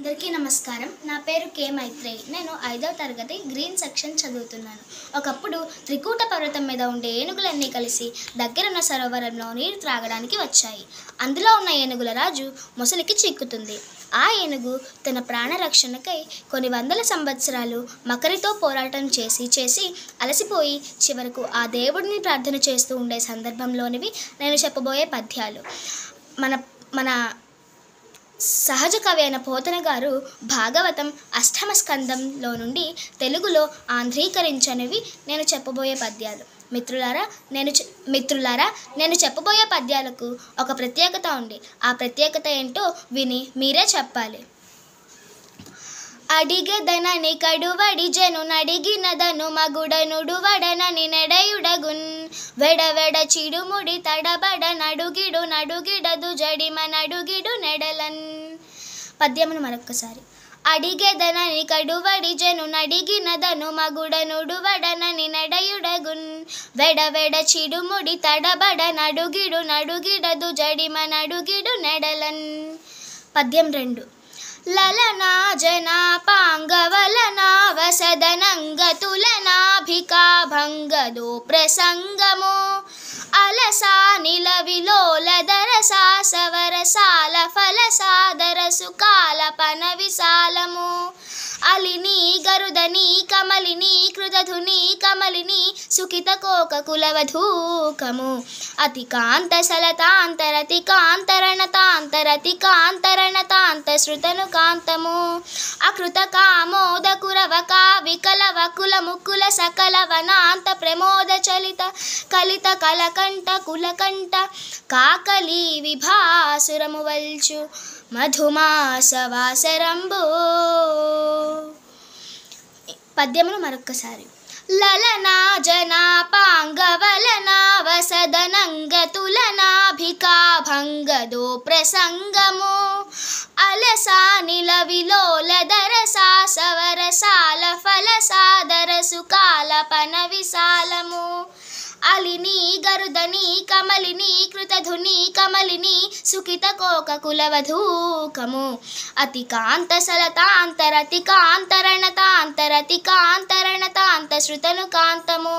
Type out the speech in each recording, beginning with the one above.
అందరికీ నమస్కారం. నా పేరు కే మైత్రేయి. నేను 5వ తరగతి గ్రీన్ సెక్షన్ చదువుతున్నాను. ఒకప్పుడు త్రికూట పర్వతం మీద ఉండే ఏనుగులన్నీ కలిసి దగ్గరున్న సరోవరంలో నీరు త్రాగడానికి వచ్చాయి. అందులో ఉన్న ఏనుగుల రాజు మొసలికి చిక్కుతుంది. ఆ ఏనుగు తన ప్రాణరక్షణకై కొన్ని వందల సంవత్సరాలు మకరితో పోరాటం చేసి అలసిపోయి చివరకు ఆ దేవుడిని ప్రార్థన చేస్తూ ఉండే సందర్భంలోనివి నేను చెప్పబోయే పద్యాలు. మన సహజ కవి అయిన పోతన గారు భాగవతం 8వ స్కందంలో నుండి తెలుగులో ఆంధ్రీకరించనివి నేను చెప్పబోయే పద్యాలు. మిత్రులారా నేను చెప్పబోయే పద్యాలకు ఒక ప్రత్యేకత ఉంది. ఆ ప్రత్యేకత ఏంటో విని మీరే చెప్పాలి. అడిగెదనని కడువడి జను నడిగినదను మగుడనుడు వడనని నెడయుడగున్ వెడవెడ చిడుముడి తడబడ నడుగిడదు జడిమ నడుగిడు నెడలన్. పద్యమును మరొక్కసారి. అడిగెదనని కడువడి జను నడిగినదను మగుడనుడు వడనని నెడయుడగున్ వెడవెడ చిడుముడి తడబడ నడుగిడదు జడిమ నడుగిడు నెడలన్. పద్యం 2. లలనా జనాపాంగవలనా వసదనంగతులనాభికా భంగదో ప్రసంగము అలసా నిలవిలోలదరసా సవరసాల ఫలసాదరసు కాలపన విశాలము అలిని గరుదని కమలిని కృతధుని కమలిని సుఖిత కోక కులవధూకము అతికాంత సలతాంతరతికాంతరణతాంతరతికాంతరణతాంత శృతను కాంతము అకృత కామోద కురవక వికలవ కుల ముకుల సకల వనాంత ప్రమోద చలిత కలిత కలకంఠ కులకంఠ కాకలి విభాసురము వల్చు మధుమాసవాసరంబు. పద్యమును మరొక్కసారి. లలనా జనాపాంగవలనా వసదనంగతులనాభికా భంగదో ప్రసంగము అలసా నిలవిలోలదరసా సవరసాల ఫలసాదరసు కాలపన విశాలము అలిని గరుదని కమలిని కృతధుని కమలిని సుఖిత కోక కులవధూకము అతికాంత సలతాంతరతికాంతరణతాంతరతికాంతరణతాంత శృతను కాంతము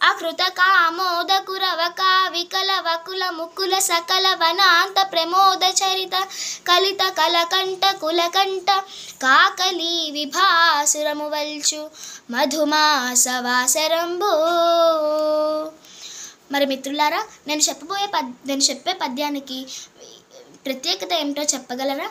అకృత కామోద కురవక వికలవ కుల ముకుల సకల వనాంత ప్రమోద చరిత కలిత కలకంఠ కులకంఠ కాకలి విభాసురము వల్చు మధుమాసవాసరంబు. మరి మిత్రులారా, నేను చెప్పే పద్యానికి ప్రత్యేకత ఏమిటో చెప్పగలరా?